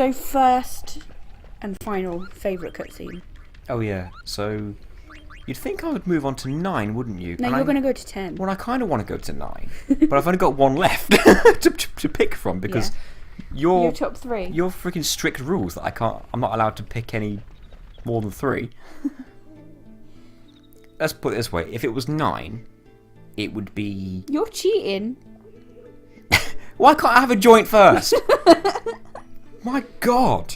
So first and final favourite cutscene. Oh yeah, so you'd think I would move on to 9, wouldn't you? No, And you're going to go to 10. Well, I kind of want to go to 9, but I've only got 1 left to pick from because your top 3. Your freaking strict rules that I'm not allowed to pick any more than 3. Let's put it this way: if it was 9, it would be. You're cheating. Why can't I have a joint first? My God.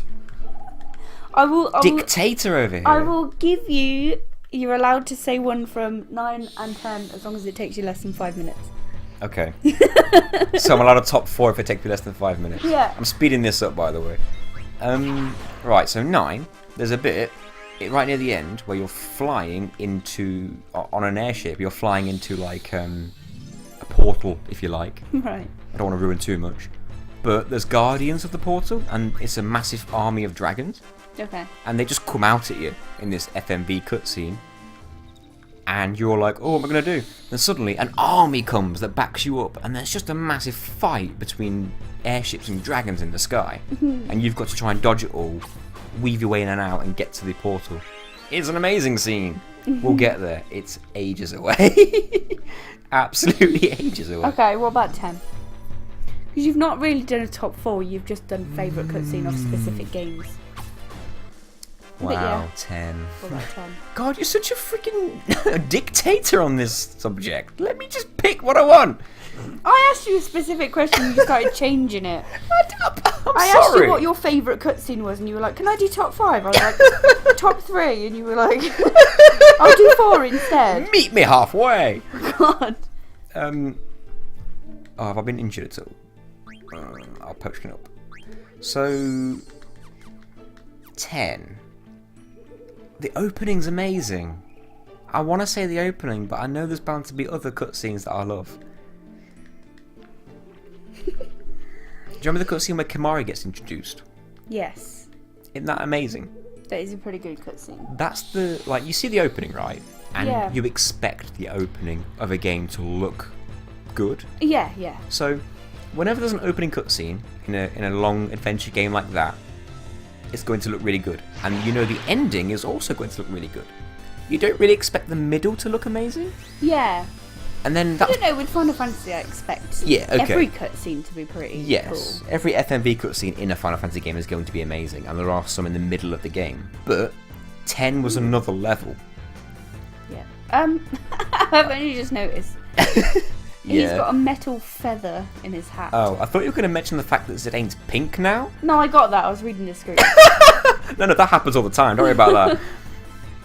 Dictator over here. I will give you. You're allowed to say one from 9 and 10 as long as it takes you less than 5 minutes. Okay. So I'm allowed a top 4 if it takes me less than 5 minutes. Yeah. I'm speeding this up, by the way. Right. So 9. There's a bit right near the end where you're flying into on an airship. You're flying into like a portal, if you like. Right. I don't want to ruin too much. But there's guardians of the portal, and it's a massive army of dragons. Okay. And they just come out at you in this FMV cutscene. And you're like, oh, what am I going to do? Then suddenly an army comes that backs you up, and there's just a massive fight between airships and dragons in the sky. And you've got to try and dodge it all, weave your way in and out, and get to the portal. It's an amazing scene. We'll get there. It's ages away. Absolutely ages away. Okay, what about 10? Because you've not really done a top 4, you've just done favourite cutscene of specific games. Wow, yeah. 10. What about 10? God, you're such a freaking dictator on this subject. Let me just pick what I want. I asked you a specific question, you started changing it. I asked you what your favourite cutscene was, and you were like, can I do top 5? I was like, top 3, and you were like, I'll do 4 instead. Meet me halfway. God. Oh, have I been injured at all? I'll potion up. So, 10. The opening's amazing. I want to say the opening, but I know there's bound to be other cutscenes that I love. Do you remember the cutscene where Kimari gets introduced? Yes. Isn't that amazing? That is a pretty good cutscene. That's the, like, you see the opening, right? And Yeah. you expect the opening of a game to look good. Yeah, yeah. So, whenever there's an opening cutscene in a long adventure game like that, it's going to look really good. And you know the ending is also going to look really good. You don't really expect the middle to look amazing. Yeah. And then I that don't know, with Final Fantasy I expect every cutscene to be pretty cool. Every FMV cutscene in a Final Fantasy game is going to be amazing, and there are some in the middle of the game. But 10 was another level. Yeah. I've only just noticed. He's got a metal feather in his hat. Oh, I thought you were going to mention the fact that Zidane's pink now. No, I got that. I was reading the script. No, that happens all the time. Don't worry about that.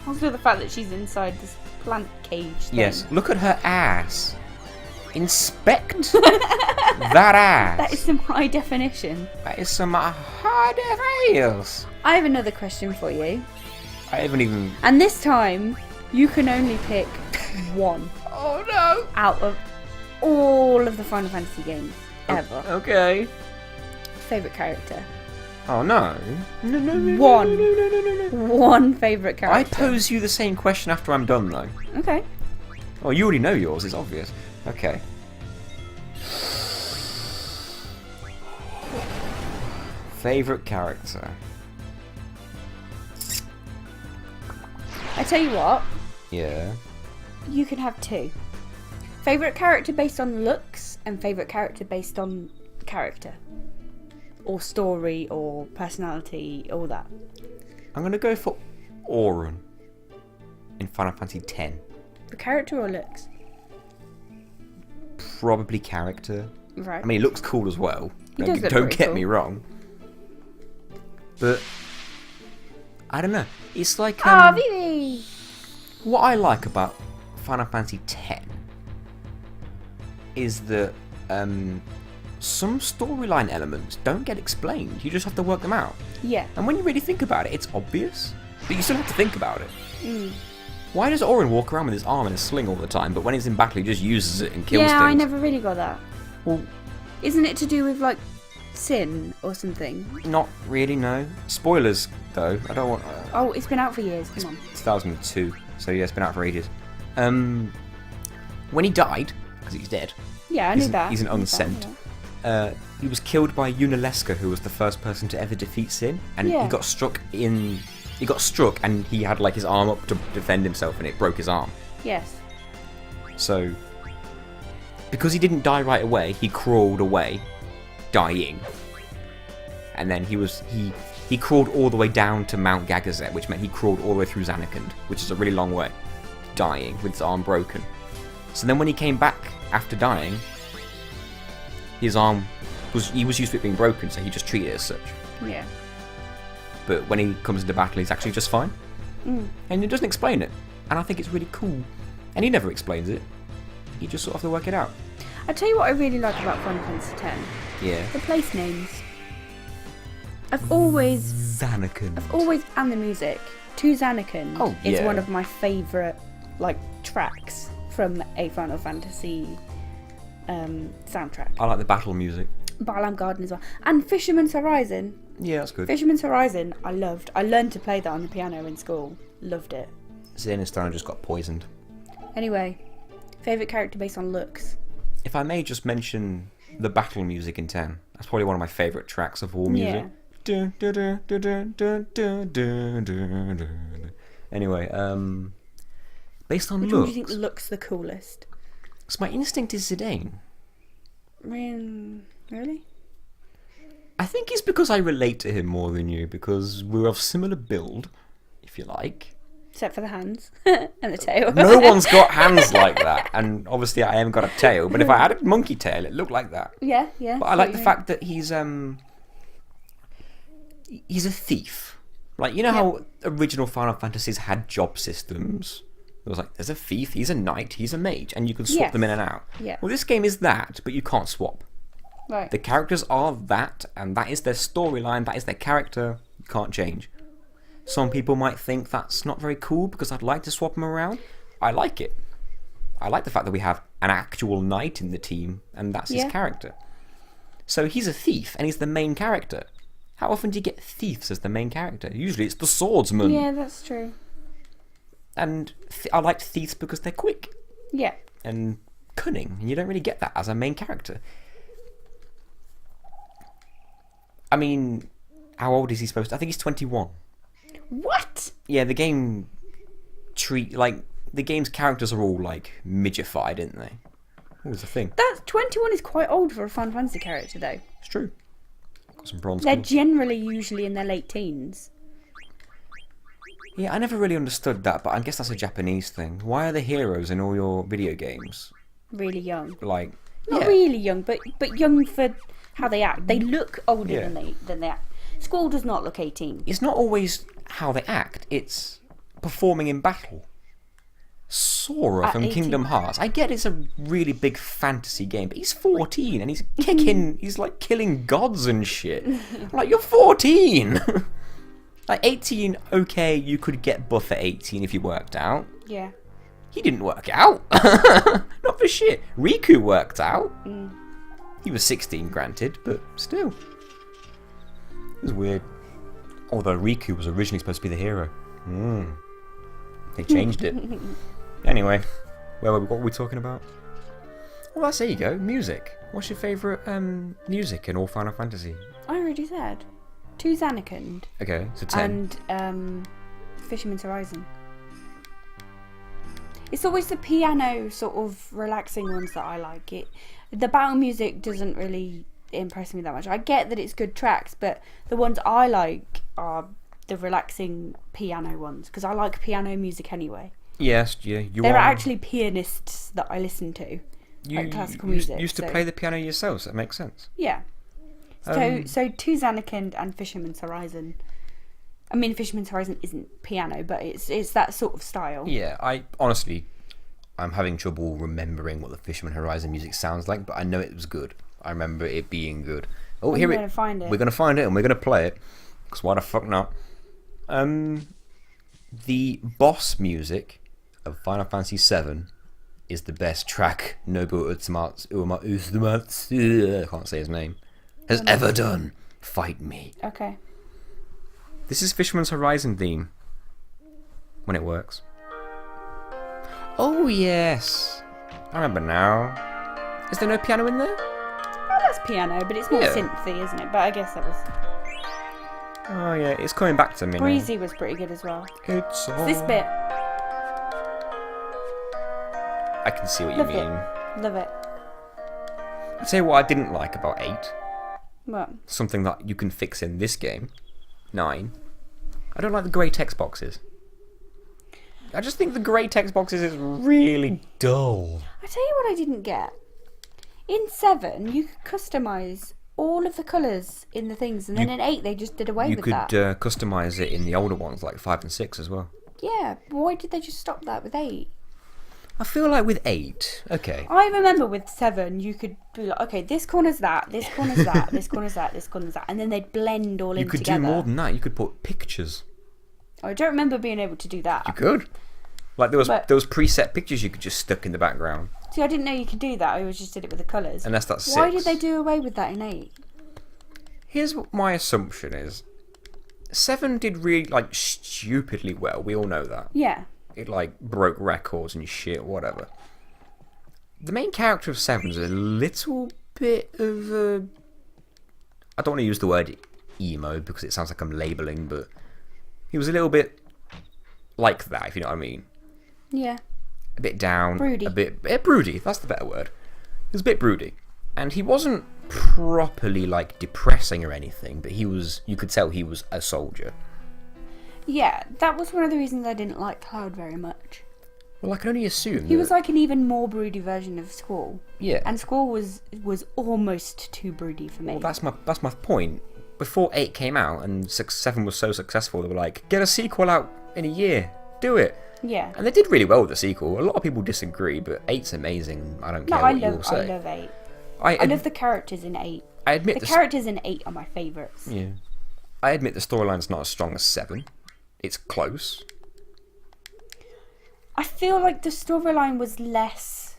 Also the fact that she's inside this plant cage thing. Yes, look at her ass. Inspect that ass. That is some high definition. That is some high definition. I have another question for you. I haven't even... And this time, you can only pick one. Oh no! Out of all of the Final Fantasy games ever. Okay. Favourite character. Oh no. No. One. No. One favourite character. I pose you the same question after I'm done though. Okay. Oh, you already know yours, it's obvious. Okay. Favourite character. I tell you what, Yeah. you can have 2. Favourite character based on looks and favourite character based on character. Or story or personality, all that. I'm gonna go for Auron in Final Fantasy X. The character or looks? Probably character. Right. I mean, he looks cool as well. He does look Don't pretty get cool. me wrong. But I don't know. It's like Vivi! what I like about Final Fantasy X is that some storyline elements don't get explained. You just have to work them out. Yeah. And when you really think about it, it's obvious, but you still have to think about it. Mm. Why does Auron walk around with his arm in a sling all the time, but when he's in battle, he just uses it and kills things? Yeah, I never really got that. Well, Isn't it to do with, like, sin or something? not really, no. Spoilers, though. I don't want... Oh, it's been out for years. Come on. 2002, so yeah, it's been out for ages. When he died, because he's dead, Yeah, I knew that. he's an I knew unsent. that, he was killed by Unalesca, who was the first person to ever defeat Sin, and Yeah. he got struck, and he had like his arm up to defend himself, and it broke his arm. Yes. So, because he didn't die right away, he crawled away, dying, and then he crawled all the way down to Mount Gagazet, which meant he crawled all the way through Zanarkand, which is a really long way, dying with his arm broken. So then when he came back after dying, his arm was used to it being broken, so he just treated it as such. Yeah. But when he comes into battle, he's actually just fine. And he doesn't explain it. And I think it's really cool. And he never explains it. You just sort of have to work it out. I tell you what I really like about Final Fantasy X. Yeah. The place names. I've always, Zanarkand. and the music. To Zanarkand is yeah. one of my favourite, like, tracks from a Final Fantasy soundtrack. I like the battle music. Balam Garden as well. And Fisherman's Horizon. Yeah, that's good. Fisherman's Horizon, I loved. I learned to play that on the piano in school. Loved it. Xenostana just got poisoned. Anyway, favourite character based on looks. If I may just mention the battle music in 10, that's probably one of my favourite tracks of all music. Anyway, based on Which one looks, do you think looks the coolest? so my instinct is Zidane. Really? I think it's because I relate to him more than you, because we're of similar build, if you like. Except for the hands and the tail. No one's got hands like that, and obviously I haven't got a tail, but if I had a monkey tail, it looked like that. Yeah. But I like the fact that he's a thief. Like, you know how original Final Fantasies had job systems? It was like, there's a thief, he's a knight, he's a mage, and you can swap them in and out. Yeah. Well, this game is that, but you can't swap. Right. The characters are that, and that is their storyline, that is their character, you can't change. Some people might think that's not very cool because I'd like to swap them around. I like it. I like the fact that we have an actual knight in the team, and that's his character. So he's a thief, and he's the main character. How often do you get thieves as the main character? Usually it's the swordsman. Yeah, that's true. And I like thieves because they're quick. Yeah. And cunning, and you don't really get that as a main character. I mean, how old is he supposed to? I think he's 21. What? Yeah, the game the game's characters are all like midgetified, aren't they? What was the thing? That 21 is quite old for a Final Fantasy character, though. It's true. Got some bronze. They're skills. generally usually in their late teens. Yeah, I never really understood that, but I guess that's a Japanese thing. Why are the heroes in all your video games Really young. like? Not really young, but young for how they act. They look older than they act. Squall does not look 18. It's not always how they act, it's performing in battle. Sora At from 18. Kingdom Hearts. I get it's a really big fantasy game, but he's 14 and he's kicking, he's like killing gods and shit. I'm like, you're 14! Like 18, okay, you could get buff at 18 if you worked out. Yeah. He didn't work out. Not for shit. Riku worked out. He was 16, granted, but still. It was weird. Although Riku was originally supposed to be the hero. They changed it. Anyway, what were we talking about? Well, there you go. Music. What's your favourite music in all Final Fantasy? I already said. To Zanarkand. Okay, so 10. And Fisherman's Horizon. It's always the piano sort of relaxing ones that I like. The battle music doesn't really impress me that much. I get that it's good tracks, but the ones I like are the relaxing piano ones because I like piano music anyway. Yes, yeah, There are actually pianists that I listen to, like classical music. You used to play the piano yourself, so that makes sense. Yeah. So To Zanarkand and Fisherman's Horizon. I mean, Fisherman's Horizon isn't piano, but it's that sort of style. Yeah, I'm having trouble remembering what the Fisherman Horizon music sounds like, but I know it was good. I remember it being good. Oh, here we're going to find it. We're going to find it and we're going to play it. Because why the fuck not? The boss music of Final Fantasy VII is the best track Nobuo Uematsu, I can't say his name, has ever done. Fight me. Okay. This is Fisherman's Horizon theme. When it works. Oh, yes. I remember now. Is there no piano in there? Oh, that's piano, but it's more Yeah. synthy, isn't it? But I guess that was... Oh yeah, it's coming back to me now. Breezy was pretty good as well. It's This bit, I can see what you Love mean. love it. I'll tell you what I didn't like about 8. What? Something that you can fix in this game. 9. I don't like the grey text boxes. I just think the grey text boxes is really dull. I tell you what I didn't get. In 7, you could customise all of the colours in the things, and then in 8 they just did away You with could that. customise it in the older ones, like 5 and 6 as well. Yeah, but why did they just stop that with 8? I feel like with 8, okay. I remember with 7, you could be like, okay, this corner's that, this corner's that, this corner's that, this corner's that, and then they'd blend all You in could together. do more than that. You could put pictures. I don't remember being able to do that. You could. Like there was But- preset pictures you could just stick in the background. See, I didn't know you could do that. I always just did it with the colours. Unless that's 6. Why did they do away with that in 8? Here's what my assumption is. 7 did really, like, stupidly well. We all know that. Yeah. It, like, broke records and shit, whatever. The main character of 7 is a little bit of a... I don't want to use the word emo because it sounds like I'm labelling, but he was a little bit like that, if you know what I mean. Yeah. A bit down. Broody. A bit broody, that's the better word. He was a bit broody. And he wasn't properly, like, depressing or anything, but he was... You could tell he was a soldier. Yeah, that was one of the reasons I didn't like Cloud very much. Well, I can only assume He that- was like an even more broody version of Squall. Yeah. And Squall was almost too broody for me. Well, that's my point. Before 8 came out and 7 was so successful, they were like, get a sequel out in a year. Do it. Yeah. And they did really well with the sequel. A lot of people disagree, but 8's amazing. I don't care No, what you all say. I love 8. I I love the characters in 8. I admit The characters in 8 are my favourites. Yeah. I admit the storyline's not as strong as 7. It's close. I feel like the storyline was less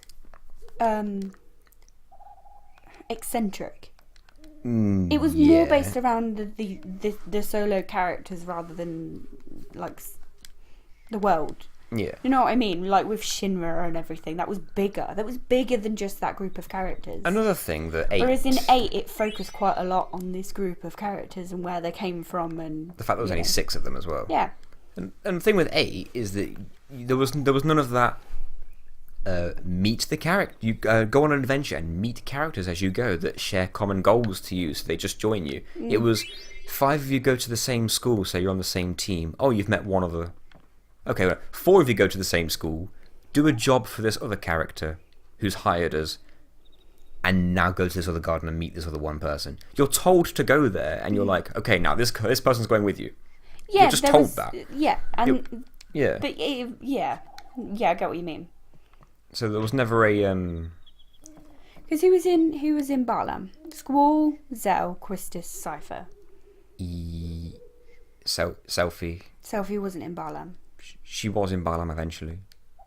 eccentric. It was more yeah. based around the solo characters rather than like the world. Yeah. You know what I mean? Like with Shinra and everything, that was bigger. That was bigger than just that group of characters. Another thing that 8... Whereas in 8, it focused quite a lot on this group of characters and where they came from, and The fact there was only 6 of them as well. yeah, And the thing with 8 is that there was none of that meet the character. You go on an adventure and meet characters as you go that share common goals to you, so they just join you. It was 5 of you go to the same school, so you're on the same team. Oh, you've met one other. Okay, well, 4 of you go to the same school, do a job for this other character who's hired us, and now go to this other garden and meet this other one person. You're told to go there, and you're like, okay, now this person's going with you. yeah. You're just there told was- that. Yeah, and Yeah. but yeah, I get what you mean. So there was never a Because who was in Barlam? Squall, Zell, Quistis, Cypher. Selfie. Selfie wasn't in Barlam. She was in Balam eventually.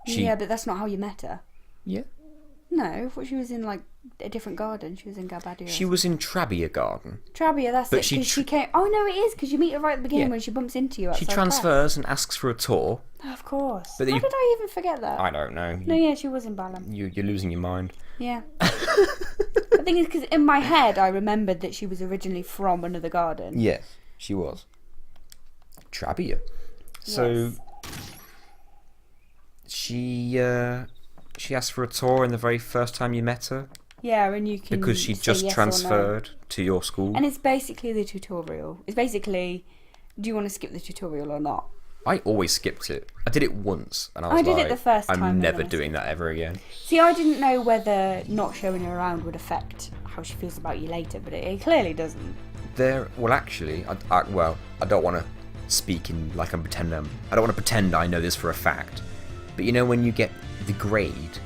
Yeah, but that's not how you met her. Yeah. No, I thought she was in like a different garden. She was in Gabadia. She was in Trabia Garden. Trabia, that's but it. she 'Cause she came. Oh no, it is because you meet her right at the beginning Yeah. when she bumps into you. She outside transfers and asks for a tour. Prague. Of course. But How you- did I even forget that? I don't know. No, yeah, she was in Balam. You're losing your mind. Yeah. The thing is, because in my head I remembered that she was originally from another garden. Yes, she was. Trabia. So Yes. she asked for a tour in the very first time you met her Yeah, and you can because she say just yes or no. transferred to your school. And it's basically the tutorial. It's basically, do you want to skip the tutorial or not? I always skipped it. I did it once, and I was I did like, it the first time I'm and never then I doing that ever again. See, I didn't know whether not showing her around would affect how she feels about you later, but it clearly doesn't. Well, actually, I don't want to speak in like I'm pretending. I don't want to pretend I know this for a fact. But you know when you get the grade,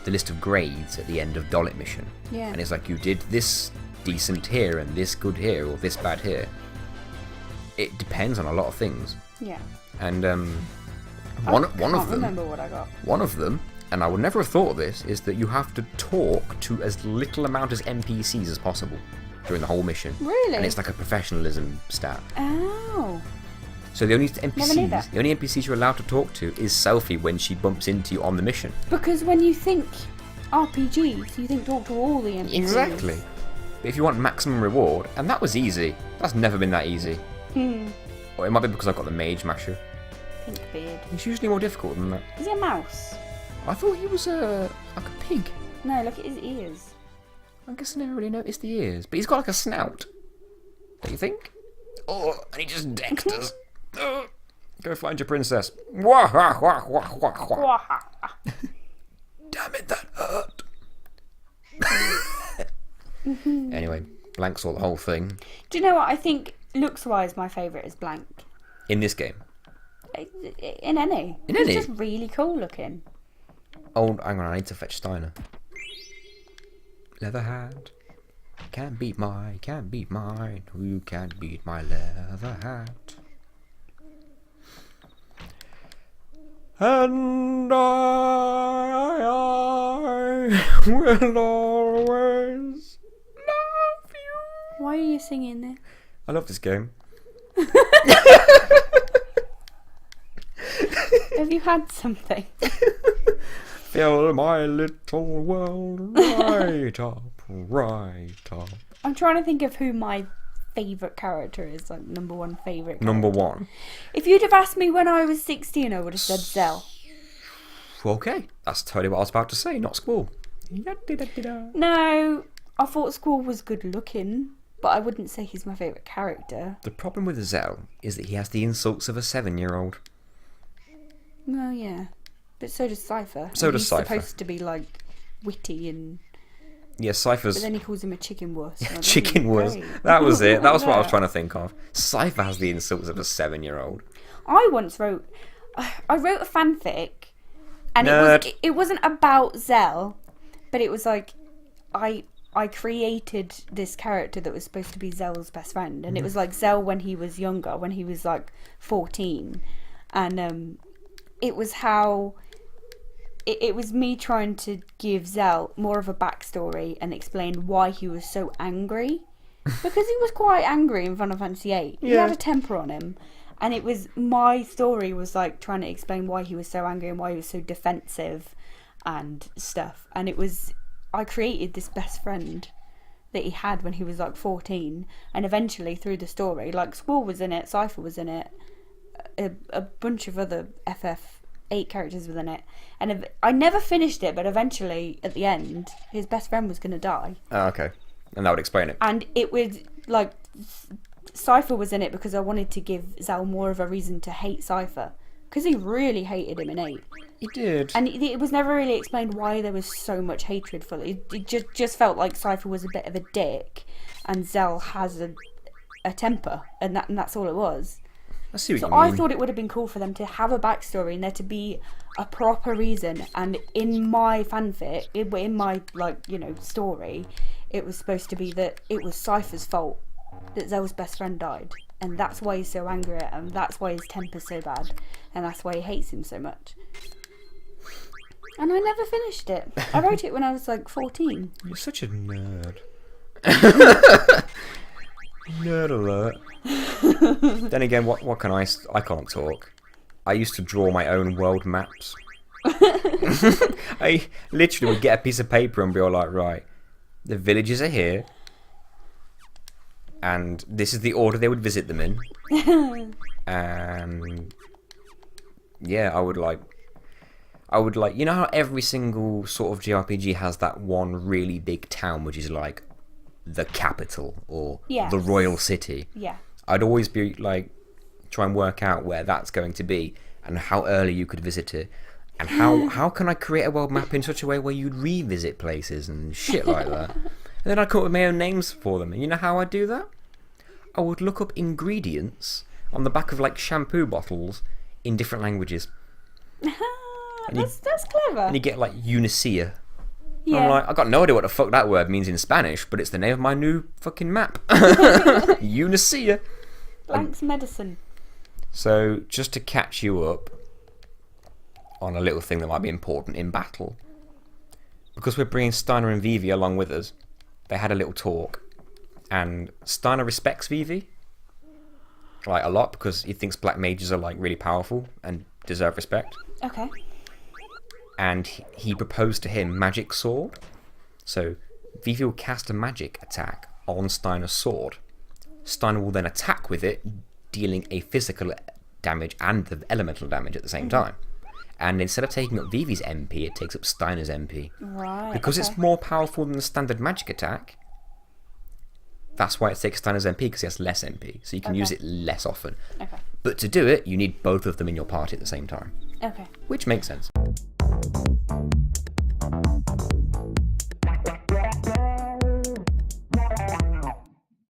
the list of grades at the end of Dolit mission, Yeah. and it's like you did this decent here and this good here or this bad here. It depends on a lot of things, Yeah. and I one can't of them. remember what I got. One of them, and I would never have thought of this, is that you have to talk to as little amount as NPCs as possible during the whole mission. Really? And it's like a professionalism stat. Oh. So the only Never knew that. NPCs you're allowed to talk to is Selfie when she bumps into you on the mission. Because when you think RPGs, you think talk to all the NPCs. Exactly. But if you want maximum reward, and that was easy. That's never been that easy. Or it might be because I've got the Mage Masher. Pink beard. He's usually more difficult than that. Is he a mouse? I thought he was like a pig. No, look at his ears. I guess I never really noticed the ears. But he's got like a snout. Don't you think? Oh, and he just decked us. Go find your princess. Damn it, that hurt. Anyway, Blank saw the whole thing. Do you know what? I think looks-wise, my favourite is Blank. In this game? In any. In any? He's just really cool looking. Oh, hang on, I need to fetch Steiner. Leather hat. Can't beat mine. Who can't beat my leather hat? And I will always love you. Why are you singing this? I love this game. Have you had something? Fill my little world right up, right up. I'm trying to think of who my favourite character is, like number one favourite character. Number one. If you'd have asked me when I was 16, I would have said Zell. Okay, that's totally what I was about to say, not Squall. No, I thought Squall was good looking, but I wouldn't say he's my favourite character. The problem with Zell is that he has the insults of a 7-year-old. Well, yeah. But so does Cypher. So does Cypher. He's supposed to be, like, witty and... Yeah, Cypher's... But then he calls him a chicken wuss. Chicken wuss. That was it. That was what I was trying to think of. Cypher has the insults of a 7-year-old. I once wrote... I wrote a fanfic, and it wasn't about Zell, but it was like... I created this character that was supposed to be Zell's best friend, and it was like Zell when he was younger, when he was, like, 14. And it was how... It was me trying to give Zell more of a backstory and explain why he was so angry. Because he was quite angry in Final Fantasy VIII. He had a temper on him. And it was... My story was like trying to explain why he was so angry and why he was so defensive and stuff. And it was... I created this best friend that he had when he was like 14. And eventually through the story, like Squall was in it, Cypher was in it, a bunch of other FF8 characters within it, and I never finished it, but eventually at the end his best friend was going to die. Oh, okay. And that would explain it. And it would, like, Cypher was in it because I wanted to give Zell more of a reason to hate Cypher, because he really hated him in 8. He did. And it was never really explained why there was so much hatred for it. It just felt like Cypher was a bit of a dick and Zell has a temper, and that's all it was. I see what you So I mean. thought it would have been cool for them to have a backstory and there to be a proper reason. And in my fanfic, in my, like, you know, story, it was supposed to be that it was Cypher's fault that Zell's best friend died, and that's why he's so angry at him, that's why his temper's so bad, and that's why he hates him so much. And I never finished it. I wrote it when I was like 14. You're such a nerd. Nerd alert. Then again, what can I can't talk. I used to draw my own world maps. I literally would get a piece of paper and be all like, right, the villages are here, and this is the order they would visit them in. And yeah, I would like, you know how every single sort of JRPG has that one really big town which is like the capital or the royal city. Yeah. I'd always be like, try and work out where that's going to be and how early you could visit it, and how can I create a world map in such a way where you'd revisit places and shit like that. And then I'd come up with my own names for them. And you know how I'd do that? I would look up ingredients on the back of like shampoo bottles in different languages. That's clever. And you get like Unicea. Yeah. I'm like, I got no idea what the fuck that word means in Spanish, but it's the name of my new fucking map. Unicea. Blank's medicine. So, just to catch you up on a little thing that might be important in battle, because we're bringing Steiner and Vivi along with us, they had a little talk, and Steiner respects Vivi like a lot because he thinks black mages are like really powerful and deserve respect. Okay. And he proposed to him magic sword. So Vivi will cast a magic attack on Steiner's sword. Steiner will then attack with it, dealing a physical damage and the elemental damage at the same time. And instead of taking up Vivi's MP, it takes up Steiner's MP. Right. Because it's more powerful than the standard magic attack, that's why it takes Steiner's MP, because he has less MP. So you can use it less often. Okay. But to do it, you need both of them in your party at the same time. Okay. Which makes sense.